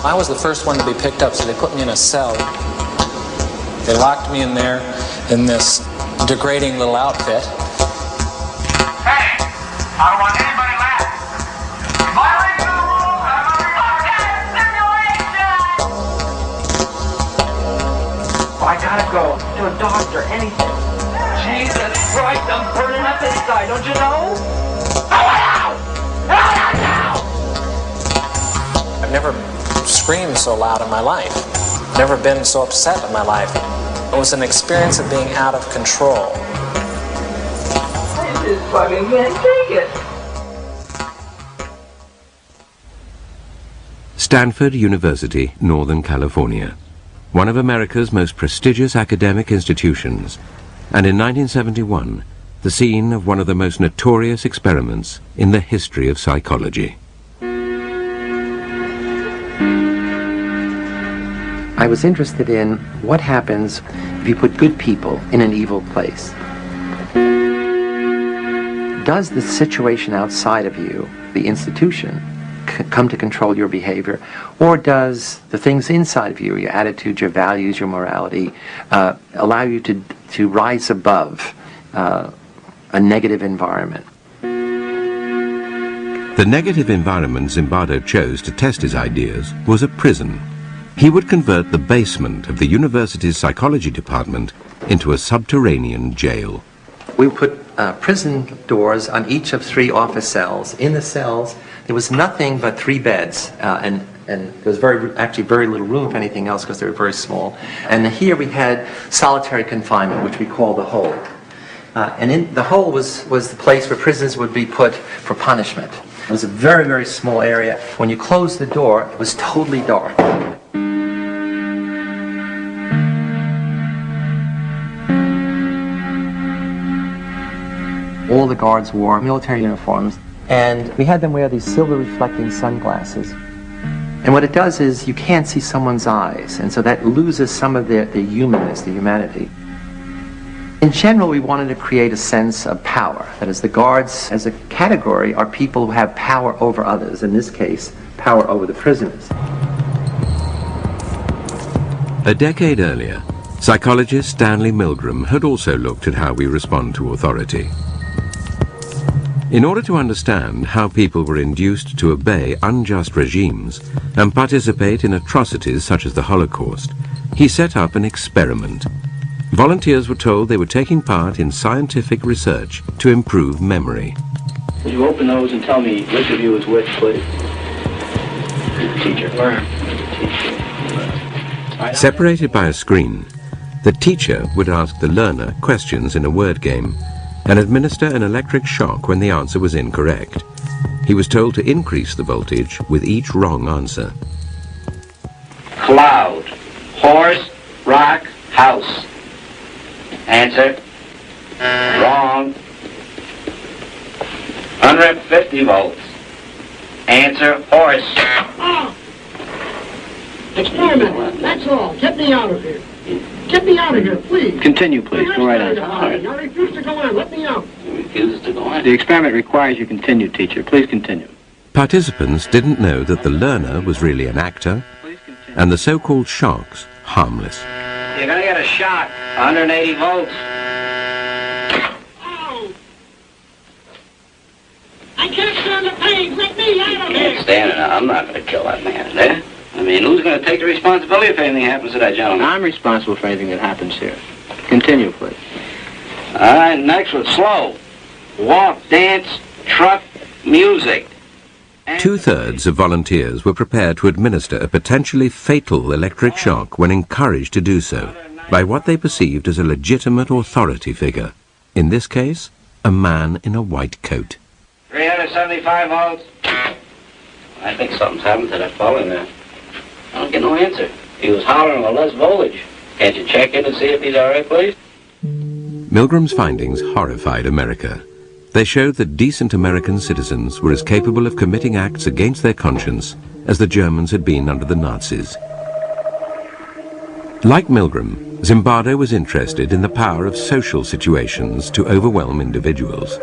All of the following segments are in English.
I was the first one to be picked up, so they put me in a cell. They locked me in there in this degrading little outfit. Hey, I don't want anybody left. Violating the rules, I'm under simulation! I gotta go to a doctor, anything. Jesus Christ, I'm burning up inside, don't you know? I've never screamed so loud in my life. Never been so upset in my life. It was an experience of being out of control. I just fucking can't take it. Stanford University, Northern California, one of America's most prestigious academic institutions, and in 1971, the scene of one of the most notorious experiments in the history of psychology. I was interested in what happens if you put good people in an evil place. Does the situation outside of you, the institution, come to control your behavior, or does the things inside of you, your attitudes, your values, your morality, allow you to rise above a negative environment? The negative environment Zimbardo chose to test his ideas was a prison. He would convert the basement of the university's psychology department into a subterranean jail. We put prison doors on each of 3 office cells. In the cells, there was nothing but 3 beds, and there was actually very little room for anything else because they were very small. And here we had solitary confinement, which we call the hole. And in the hole was the place where prisoners would be put for punishment. It was a very, very small area. When you closed the door, it was totally dark. All the guards wore military uniforms, and we had them wear these silver reflecting sunglasses. And what it does is you can't see someone's eyes, and so that loses some of the humanness, the humanity. In general, we wanted to create a sense of power. That is, the guards as a category are people who have power over others, in this case, power over the prisoners. A decade earlier, psychologist Stanley Milgram had also looked at how we respond to authority. In order to understand how people were induced to obey unjust regimes and participate in atrocities such as the Holocaust, he set up an experiment. Volunteers were told they were taking part in scientific research to improve memory. Would you open those and tell me which of you is which, please? Teacher. Learn. Separated by a screen, the teacher would ask the learner questions in a word game and administer an electric shock when the answer was incorrect. He was told to increase the voltage with each wrong answer. Cloud. Horse. Rock. House. Answer. Wrong. 150 volts. Answer. Horse. Experiment. That's all. Get me out of here. Get me out of here, please. Continue, please. Go right on. I refuse to go on. Let me out. You refuse to go on? The experiment requires you continue, teacher. Please continue. Participants didn't know that the learner was really an actor and the so-called shocks harmless. You're going to get a shock. 180 volts. Oh. I can't stand the pain. Let me out of You here. can't stand it. I'm not going to kill that man there. I mean, who's going to take the responsibility if anything happens to that gentleman? I'm responsible for anything that happens here. Continue, please. All right, next one. Slow. Walk, dance, truck, music. 2/3 of volunteers were prepared to administer a potentially fatal electric shock when encouraged to do so by what they perceived as a legitimate authority figure. In this case, a man in a white coat. 375 volts. I think something's happened to that fellow in there. I don't get no answer. He was hollering with less voltage. Can't you check in and see if he's all right, please? Milgram's findings horrified America. They showed that decent American citizens were as capable of committing acts against their conscience as the Germans had been under the Nazis. Like Milgram, Zimbardo was interested in the power of social situations to overwhelm individuals.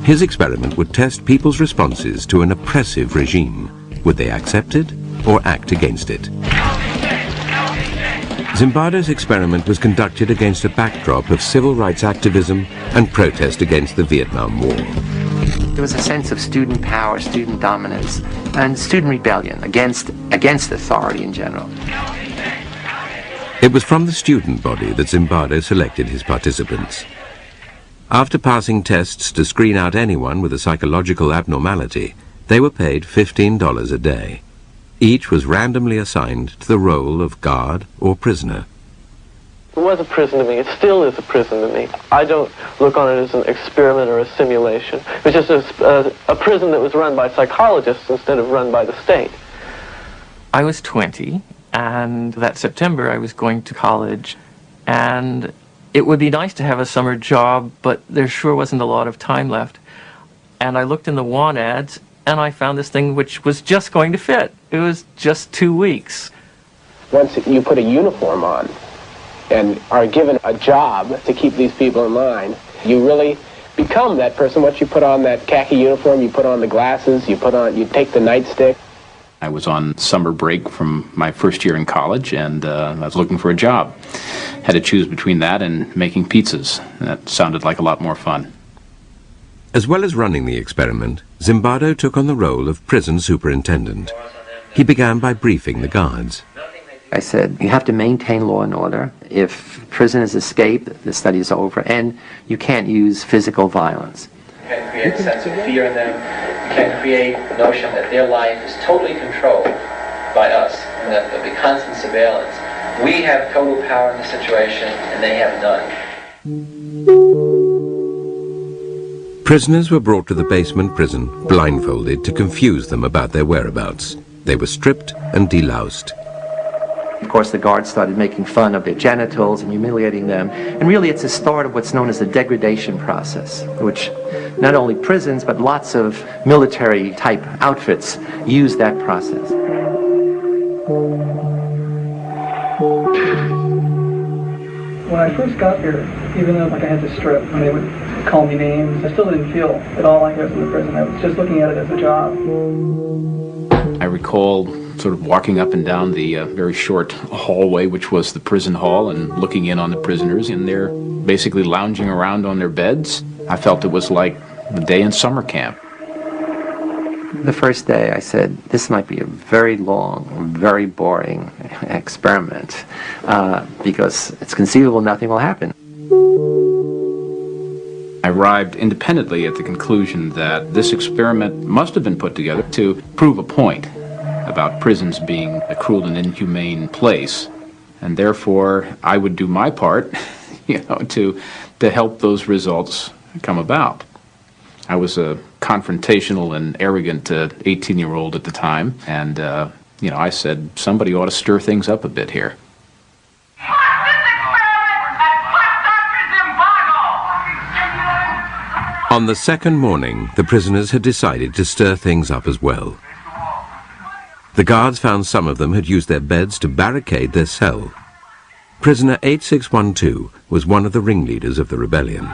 His experiment would test people's responses to an oppressive regime. Would they accept it or act against it. Zimbardo's experiment was conducted against a backdrop of civil rights activism and protest against the Vietnam War. There was a sense of student power, student dominance, and student rebellion against authority in general. It was from the student body that Zimbardo selected his participants. After passing tests to screen out anyone with a psychological abnormality, they were paid $15 a day. Each was randomly assigned to the role of guard or prisoner. It was a prison to me. It still is a prison to me. I don't look on it as an experiment or a simulation. It was just a prison that was run by psychologists instead of run by the state. I was 20, and that September I was going to college, and it would be nice to have a summer job, but there sure wasn't a lot of time left. And I looked in the want ads, and I found this thing which was just going to fit. It was just 2 weeks. Once you put a uniform on and are given a job to keep these people in line, you really become that person. Once you put on that khaki uniform, you put on the glasses, you take the nightstick. I was on summer break from my first year in college, and I was looking for a job. Had to choose between that and making pizzas. That sounded like a lot more fun. As well as running the experiment, Zimbardo took on the role of prison superintendent. He began by briefing the guards. I said, you have to maintain law and order. If prisoners escape, the study is over, and you can't use physical violence. You can create a sense of fear in them. You can create a notion that their life is totally controlled by us, and that there'll be constant surveillance. We have total power in the situation, and they have none. Prisoners were brought to the basement prison, blindfolded, to confuse them about their whereabouts. They were stripped and deloused. Of course, the guards started making fun of their genitals and humiliating them. And really, it's a start of what's known as the degradation process, which not only prisons, but lots of military-type outfits use that process. When I first got here, even though I had to strip, when they would call me names, I still didn't feel at all like I was in the prison. I was just looking at it as a job. I recall sort of walking up and down the very short hallway, which was the prison hall, and looking in on the prisoners, and they're basically lounging around on their beds. I felt it was like the day in summer camp. The first day I said, this might be a very long, very boring experiment, because it's conceivable nothing will happen. I arrived independently at the conclusion that this experiment must have been put together to prove a point about prisons being a cruel and inhumane place, and therefore I would do my part, to help those results come about. I was a confrontational and arrogant 18-year-old at the time, and I said somebody ought to stir things up a bit here. On the second morning, the prisoners had decided to stir things up as well. The guards found some of them had used their beds to barricade their cell. Prisoner 8612 was one of the ringleaders of the rebellion.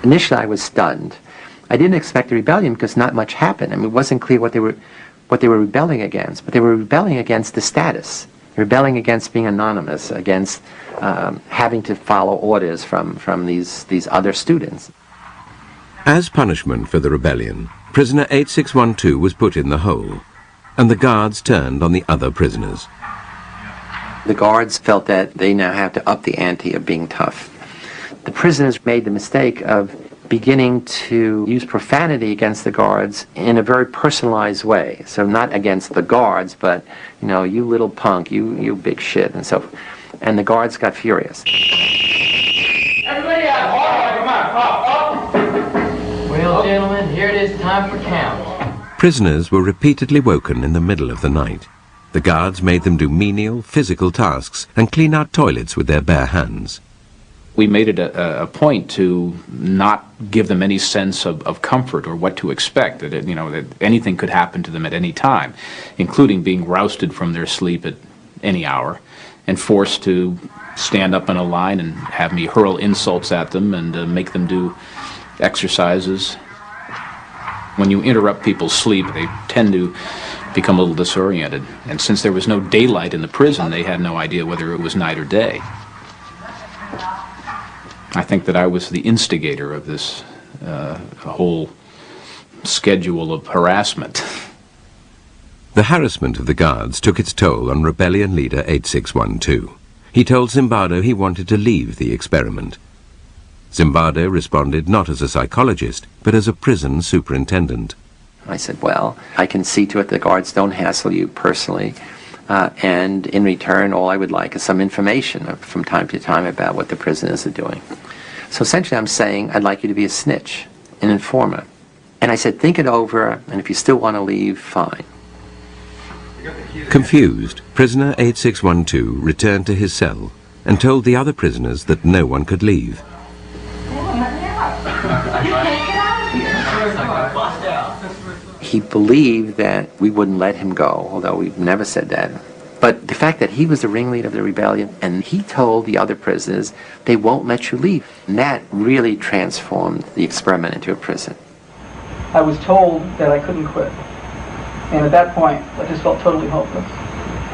Initially, I was stunned. I didn't expect a rebellion because not much happened. I mean, it wasn't clear what they were rebelling against, but they were rebelling against the status, rebelling against being anonymous, against having to follow orders from these other students. As punishment for the rebellion, prisoner 8612 was put in the hole, and the guards turned on the other prisoners. The guards felt that they now have to up the ante of being tough. The prisoners made the mistake of beginning to use profanity against the guards in a very personalized way. So not against the guards, but, you little punk, you big shit, and so forth. And the guards got furious. Everybody out! Well, gentlemen, here it is time for count. Prisoners were repeatedly woken in the middle of the night. The guards made them do menial, physical tasks and clean out toilets with their bare hands. We made it a point to not give them any sense of comfort or what to expect, that anything could happen to them at any time, including being rousted from their sleep at any hour, and forced to stand up in a line and have me hurl insults at them and make them do exercises. When you interrupt people's sleep, they tend to become a little disoriented. And since there was no daylight in the prison, they had no idea whether it was night or day. I think that I was the instigator of this whole schedule of harassment. The harassment of the guards took its toll on rebellion leader 8612. He told Zimbardo he wanted to leave the experiment. Zimbardo responded not as a psychologist, but as a prison superintendent. I said, well, I can see to it the guards don't hassle you personally, and in return all I would like is some information from time to time about what the prisoners are doing. So essentially I'm saying I'd like you to be a snitch, an informer. And I said, think it over, and if you still want to leave, fine. Confused, prisoner 8612 returned to his cell and told the other prisoners that no one could leave. He believed that we wouldn't let him go, although we've never said that. But the fact that he was the ringleader of the rebellion, and he told the other prisoners, they won't let you leave. And that really transformed the experiment into a prison. I was told that I couldn't quit. And at that point, I just felt totally hopeless.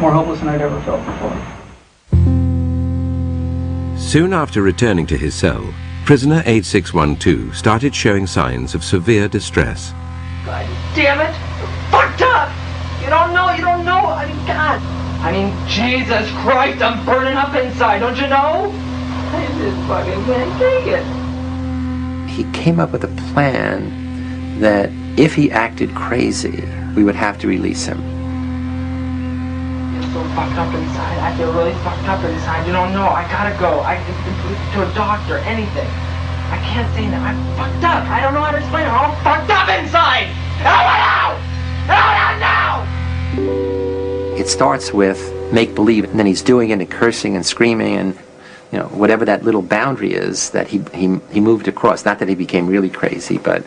More hopeless than I'd ever felt before. Soon after returning to his cell, prisoner 8612 started showing signs of severe distress. God damn it! Fucked up! You don't know, I mean, God! I mean, Jesus Christ, I'm burning up inside, don't you know? I just fucking can't take it. He came up with a plan that if he acted crazy, we would have to release him. I'm so fucked up inside, I feel really fucked up inside, you don't know, I gotta go. To a doctor, anything. I can't say that, I'm fucked up, I don't know how to explain it, I'm all fucked up inside! Help me out! It starts with make-believe, and then he's doing it and cursing and screaming and, you know, whatever that little boundary is that he moved across. Not that he became really crazy, but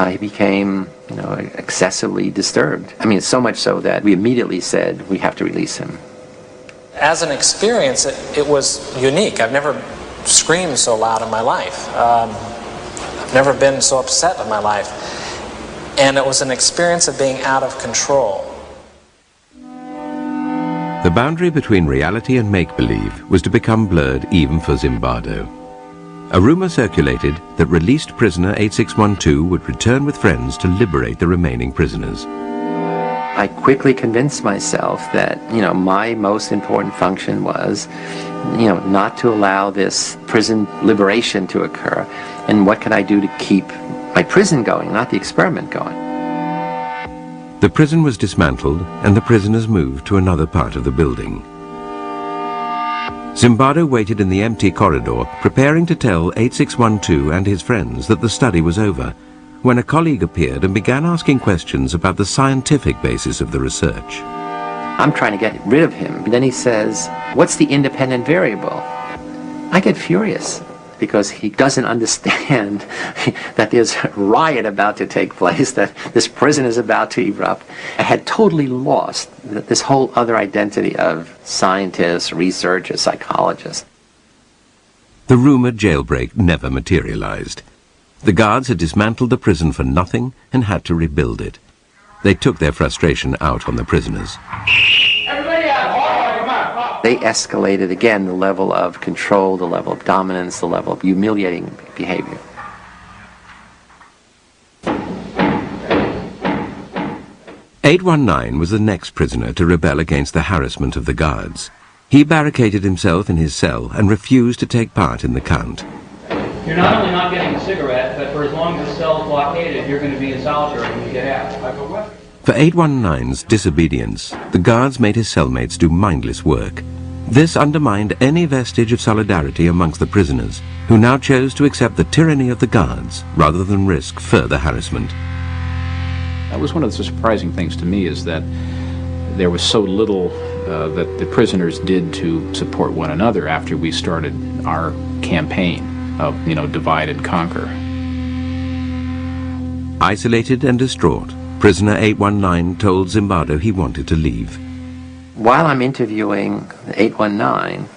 he became, you know, excessively disturbed. I mean, so much so that we immediately said we have to release him. As an experience, it was unique. I've never screamed so loud in my life. I've never been so upset in my life. And it was an experience of being out of control. The boundary between reality and make-believe was to become blurred even for Zimbardo. A rumor circulated that released prisoner 8612 would return with friends to liberate the remaining prisoners. I quickly convinced myself that, you know, my most important function was, you know, not to allow this prison liberation to occur. And what could I do to keep my prison going, not the experiment going? The prison was dismantled and the prisoners moved to another part of the building. Zimbardo waited in the empty corridor, preparing to tell 8612 and his friends that the study was over, when a colleague appeared and began asking questions about the scientific basis of the research. I'm trying to get rid of him. Then he says, what's the independent variable? I get furious because he doesn't understand that there's a riot about to take place, that this prison is about to erupt. I had totally lost this whole other identity of scientist, researcher, psychologist. The rumored jailbreak never materialized. The guards had dismantled the prison for nothing and had to rebuild it. They took their frustration out on the prisoners. They escalated again the level of control, the level of dominance, the level of humiliating behavior. "819 was the next prisoner to rebel against the harassment of the guards. He barricaded himself in his cell and refused to take part in the count. You're not only not getting a cigarette, but for as long as the cell's blockaded, you're going to be in solitary when you get out. For 819's disobedience, the guards made his cellmates do mindless work. This undermined any vestige of solidarity amongst the prisoners, who now chose to accept the tyranny of the guards rather than risk further harassment. That was one of the surprising things to me, is that there was so little that the prisoners did to support one another after we started our campaign of, you know, divide and conquer. Isolated and distraught, prisoner 819 told Zimbardo he wanted to leave. while I'm interviewing 819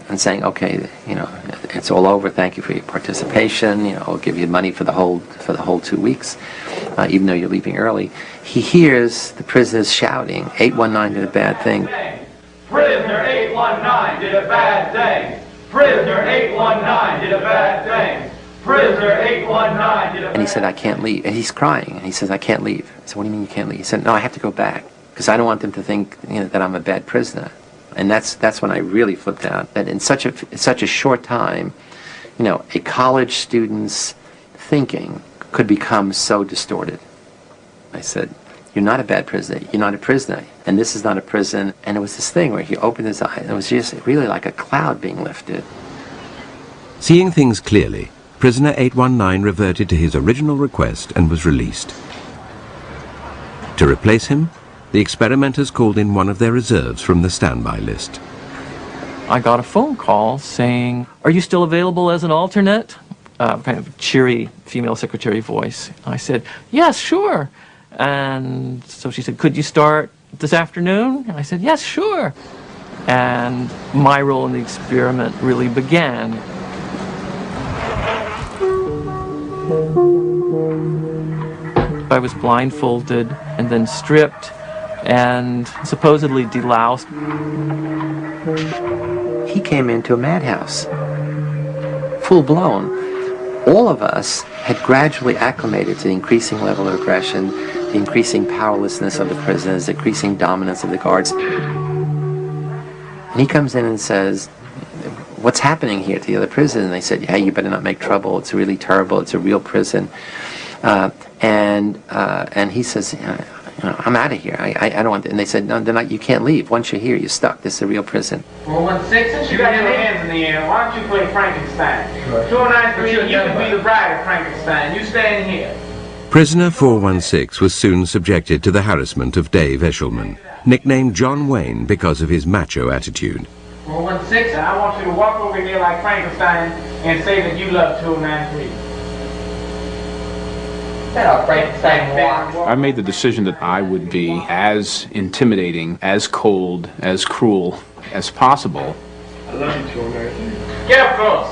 and saying, okay, you know, it's all over. Thank you for your participation. You know, I'll give you money for the whole 2 weeks, even though you're leaving early. He hears the prisoners shouting, 819 did a bad thing. Prisoner 819 did a bad thing. Prisoner 819 did a bad thing. Prisoner 819 did a bad thing. And he said, I can't leave. And he's crying. And he says, I can't leave. I said, what do you mean you can't leave? He said, no, I have to go back because I don't want them to think, you know, that I'm a bad prisoner. And that's when I really flipped out. That in such a short time, you know, a college student's thinking could become so distorted. I said, you're not a bad prisoner. You're not a prisoner. And this is not a prison. And it was this thing where he opened his eyes. And it was just really like a cloud being lifted. Seeing things clearly, prisoner 819 reverted to his original request and was released. To replace him, the experimenters called in one of their reserves from the standby list. I got a phone call saying, are you still available as an alternate? Kind of cheery female secretary voice. I said, yes, sure. And so she said, could you start this afternoon? And I said, yes, sure. And my role in the experiment really began. I was blindfolded and then stripped and supposedly deloused. He came into a madhouse, full blown. All of us had gradually acclimated to the increasing level of aggression, the increasing powerlessness of the prisoners, the increasing dominance of the guards. And he comes in and says, what's happening here to the other prisoners? And they said, hey, you better not make trouble. It's really terrible. It's a real prison. And he says, I'm out of here. I don't want to. And they said, no, they're not, you can't leave. Once you're here, you're stuck. This is a real prison. 416, since you got your hands in the air, why don't you play Frankenstein? Sure. 293, you can be the bride of Frankenstein. You stand here. Prisoner 416 was soon subjected to the harassment of Dave Eshelman, nicknamed John Wayne because of his macho attitude. 416, I want you to walk over here like Frankenstein and say that you love 293. I made the decision that I would be as intimidating, as cold, as cruel as possible. I love you, 293. Get up close.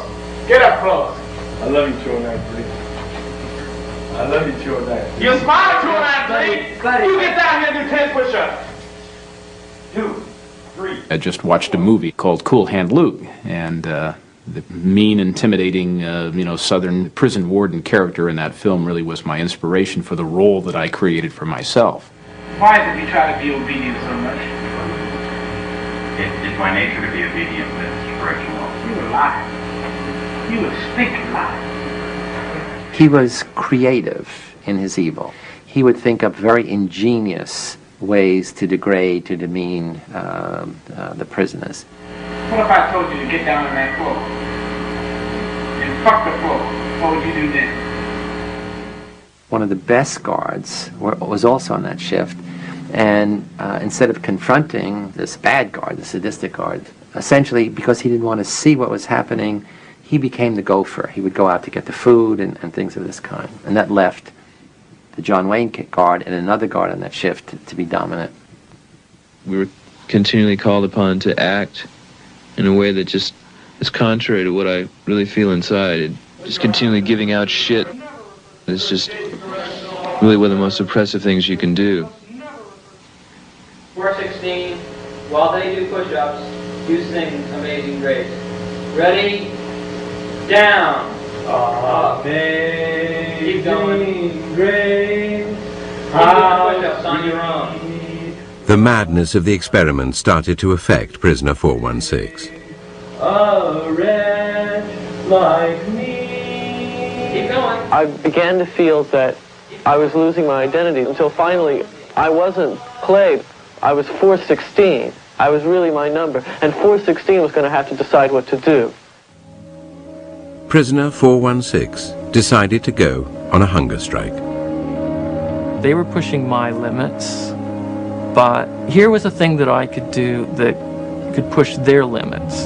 Get up close. I love you, 293. I love you, 293. You smile, 293. You get down here and do 10 push-ups. 2, 3. I just watched a movie called Cool Hand Luke, and the mean, intimidating, Southern prison warden character in that film really was my inspiration for the role that I created for myself. Why is it you try to be obedient so much? It's my nature to be obedient, Mr. Correctional. You a liar. You a stinking liar. He was creative in his evil. He would think up very ingenious ways to degrade, to demean the prisoners. What if I told you to get down on that floor and fuck the floor? What would you do then? One of the best guards was also on that shift, and instead of confronting this bad guard, the sadistic guard, essentially because he didn't want to see what was happening, he became the gopher. He would go out to get the food and things of this kind, and that left the John Wayne guard and another guard on that shift to be dominant. We were continually called upon to act in a way that just is contrary to what I really feel inside. Just continually giving out shit. It's just really one of the most oppressive things you can do. 416, while they do push-ups, you sing Amazing Grace. Ready? Down. Keep going. Grace. Keep doing push-ups on your own. The madness of the experiment started to affect prisoner 416. A wretch like me. Keep going. I began to feel that I was losing my identity until finally I wasn't Clay. I was 416. I was really my number. And 416 was going to have to decide what to do. Prisoner 416 decided to go on a hunger strike. They were pushing my limits. But here was a thing that I could do that could push their limits.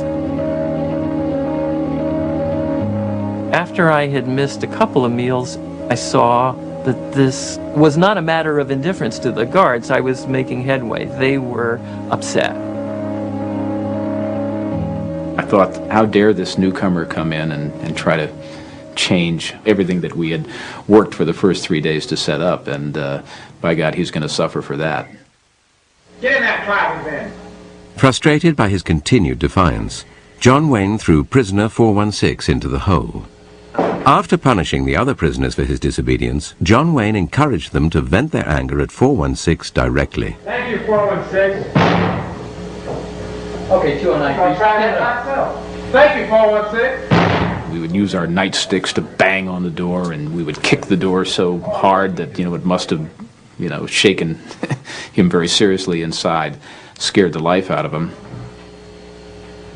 After I had missed a couple of meals, I saw that this was not a matter of indifference to the guards. I was making headway. They were upset. I thought, how dare this newcomer come in and try to change everything that we had worked for the first 3 days to set up, and by God, he's going to suffer for that. Get in that closet then. Frustrated by his continued defiance, John Wayne threw prisoner 416 into the hole. After punishing the other prisoners for his disobedience, John Wayne encouraged them to vent their anger at 416 directly. Thank you, 416. Okay, 209. I'll try that myself. Thank you, 416. We would use our nightsticks to bang on the door, and we would kick the door so hard that, it must have, shaken him very seriously inside, scared the life out of him.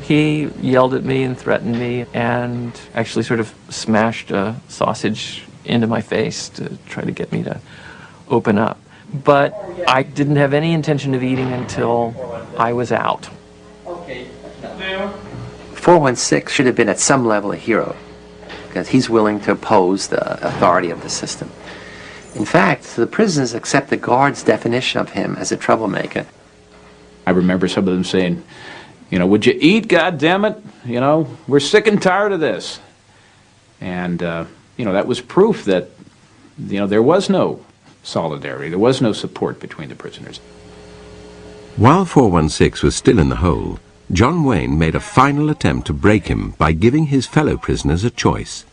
He yelled at me and threatened me and actually sort of smashed a sausage into my face to try to get me to open up. But I didn't have any intention of eating until I was out. 416 should have been at some level a hero, because he's willing to oppose the authority of the system. In fact, the prisoners accept the guards' definition of him as a troublemaker. I remember some of them saying, would you eat, goddammit? We're sick and tired of this. And, that was proof that, there was no solidarity, there was no support between the prisoners. While 416 was still in the hole, John Wayne made a final attempt to break him by giving his fellow prisoners a choice.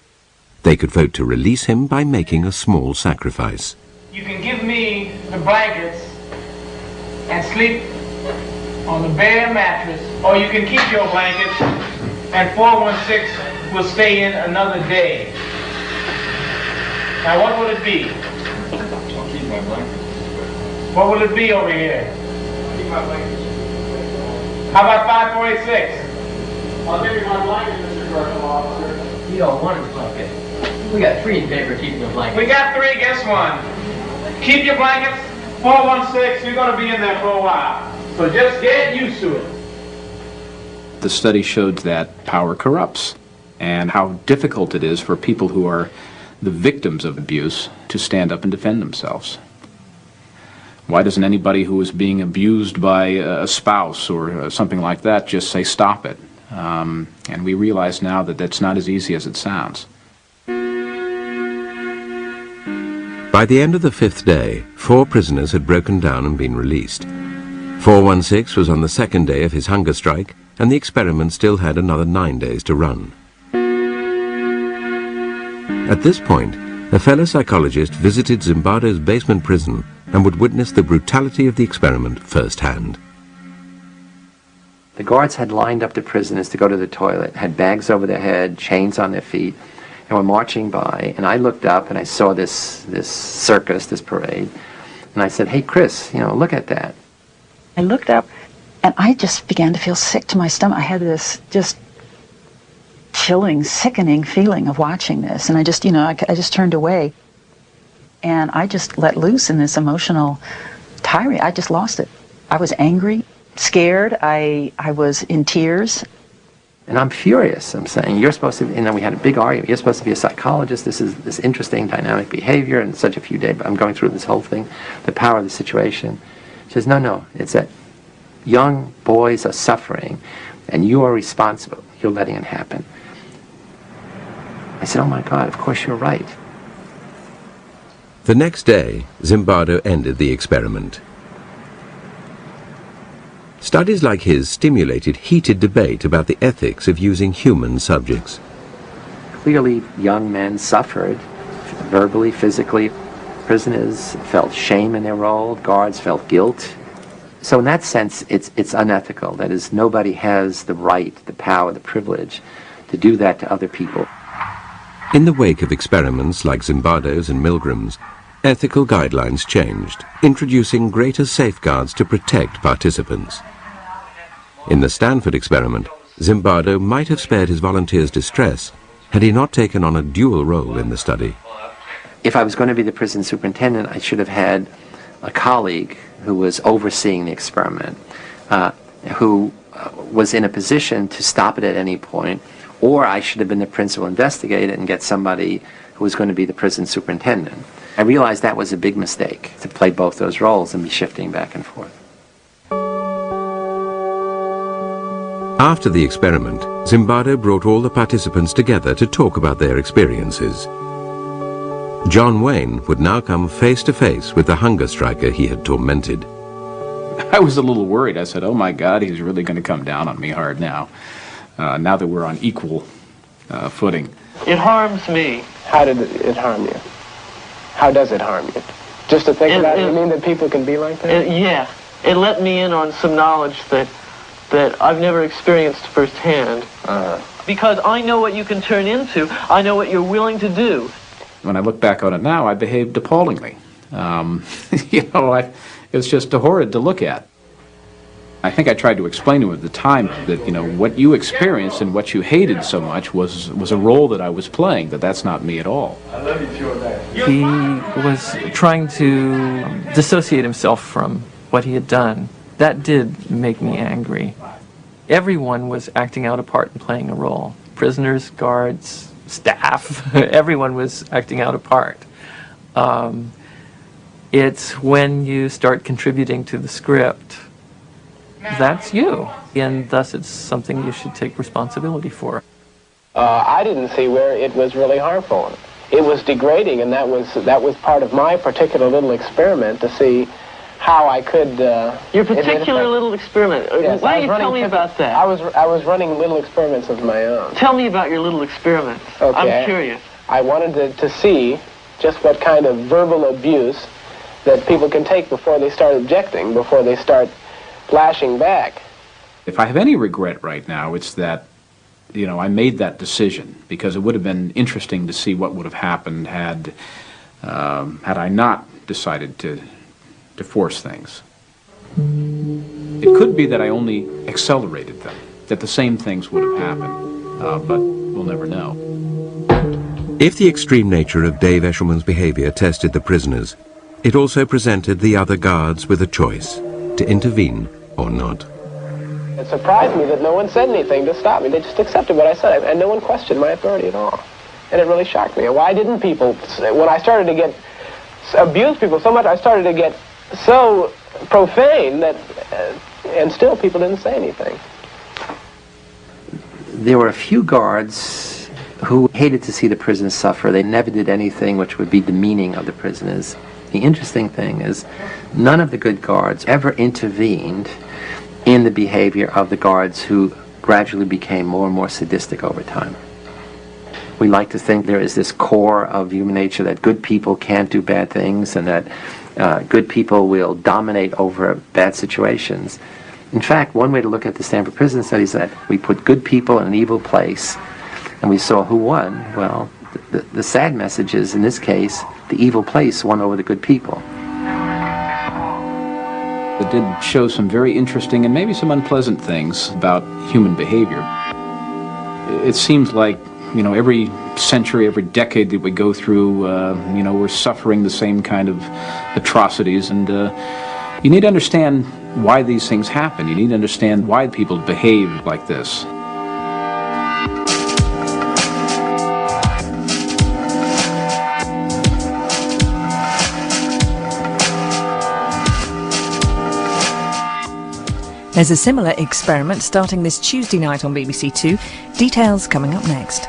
They could vote to release him by making a small sacrifice. You can give me the blankets and sleep on the bare mattress, or you can keep your blankets and 416 will stay in another day. Now what will it be? I'll keep my blankets. What will it be over here? I'll keep my blankets. How about 546? I'll give you my blanket, Mr. Correctional Officer. You don't want a blanket. We got 3 in favor of keeping the blanket. We got 3, guess 1. Keep your blankets, 416, you're going to be in there for a while. So just get used to it. The study showed that power corrupts, and how difficult it is for people who are the victims of abuse to stand up and defend themselves. Why doesn't anybody who is being abused by a spouse or something like that just say, stop it? And we realize now that that's not as easy as it sounds. By the end of the 5th day, 4 prisoners had broken down and been released. 416 was on the 2nd day of his hunger strike, and the experiment still had another 9 days to run. At this point, a fellow psychologist visited Zimbardo's basement prison and would witness the brutality of the experiment firsthand. The guards had lined up the prisoners to go to the toilet, had bags over their head, chains on their feet, and were marching by, and I looked up and I saw this circus, this parade, and I said, hey Chris, look at that. I looked up and I just began to feel sick to my stomach. I had this just chilling, sickening feeling of watching this, and I just, I just turned away, and I just let loose in this emotional tirade. I just lost it. I was angry, scared, I was in tears. And I'm furious. I'm saying, you're supposed to, we had a big argument. You're supposed to be a psychologist. This is this interesting dynamic behavior in such a few days. But I'm going through this whole thing, the power of the situation. She says, no, it's that young boys are suffering, and you are responsible. You're letting it happen. I said, oh my God, of course you're right. The next day, Zimbardo ended the experiment. Studies like his stimulated heated debate about the ethics of using human subjects. Clearly, young men suffered, verbally, physically. Prisoners felt shame in their role, guards felt guilt. So in that sense, it's unethical. That is, nobody has the right, the power, the privilege to do that to other people. In the wake of experiments like Zimbardo's and Milgram's, ethical guidelines changed, introducing greater safeguards to protect participants. In the Stanford experiment, Zimbardo might have spared his volunteers distress had he not taken on a dual role in the study. If I was going to be the prison superintendent, I should have had a colleague who was overseeing the experiment, who was in a position to stop it at any point, or I should have been the principal investigator and get somebody who was going to be the prison superintendent. I realized that was a big mistake, to play both those roles and be shifting back and forth. After the experiment, Zimbardo brought all the participants together to talk about their experiences. John Wayne would now come face to face with the hunger striker he had tormented. I was a little worried. I said, oh my God, he's really going to come down on me hard now, now that we're on equal footing. It harms me. How did it harm you? How does it harm you? Just to think about it, you mean that people can be like that? Yeah. It let me in on some knowledge that I've never experienced firsthand. Because I know what you can turn into. I know what you're willing to do. When I look back on it now, I behaved appallingly. It was just horrid to look at. I think I tried to explain to him at the time that, what you experienced and what you hated so much was a role that I was playing, that's not me at all. I love you too, Dad. He was trying to dissociate himself from what he had done. That did make me angry. Everyone was acting out a part and playing a role. Prisoners, guards, staff, everyone was acting out a part. It's when you start contributing to the script, that's you. And thus it's something you should take responsibility for. I didn't see where it was really harmful. It was degrading, and that was part of my particular little experiment to see how I could... Your particular little experiment. Yes, Why don't you tell me about that? I was running little experiments of my own. Tell me about your little experiments. Okay. I'm curious. I wanted to see just what kind of verbal abuse that people can take before they start objecting, before they start flashing back. If I have any regret right now, it's that, I made that decision, because it would have been interesting to see what would have happened had I not decided to force things. It could be that I only accelerated them, that the same things would have happened, but we'll never know. If the extreme nature of Dave Eshelman's behavior tested the prisoners, it also presented the other guards with a choice, to intervene or not. It surprised me that no one said anything to stop me. They just accepted what I said, and no one questioned my authority at all. And it really shocked me. Why didn't people, when I started to abuse people so much, I started to get so profane that, and still people didn't say anything. There were a few guards who hated to see the prisoners suffer. They never did anything which would be demeaning of the prisoners. The interesting thing is, none of the good guards ever intervened in the behavior of the guards who gradually became more and more sadistic over time. We like to think there is this core of human nature that good people can't do bad things, and that good people will dominate over bad situations. In fact, one way to look at the Stanford prison study is that we put good people in an evil place, and we saw who won. Well, the sad message is, in this case, the evil place won over the good people. It did show some very interesting and maybe some unpleasant things about human behavior. It seems like, every century, every decade that we go through, we're suffering the same kind of atrocities, and you need to understand why these things happen. You need to understand why people behave like this. There's a similar experiment starting this Tuesday night on BBC Two. Details coming up next.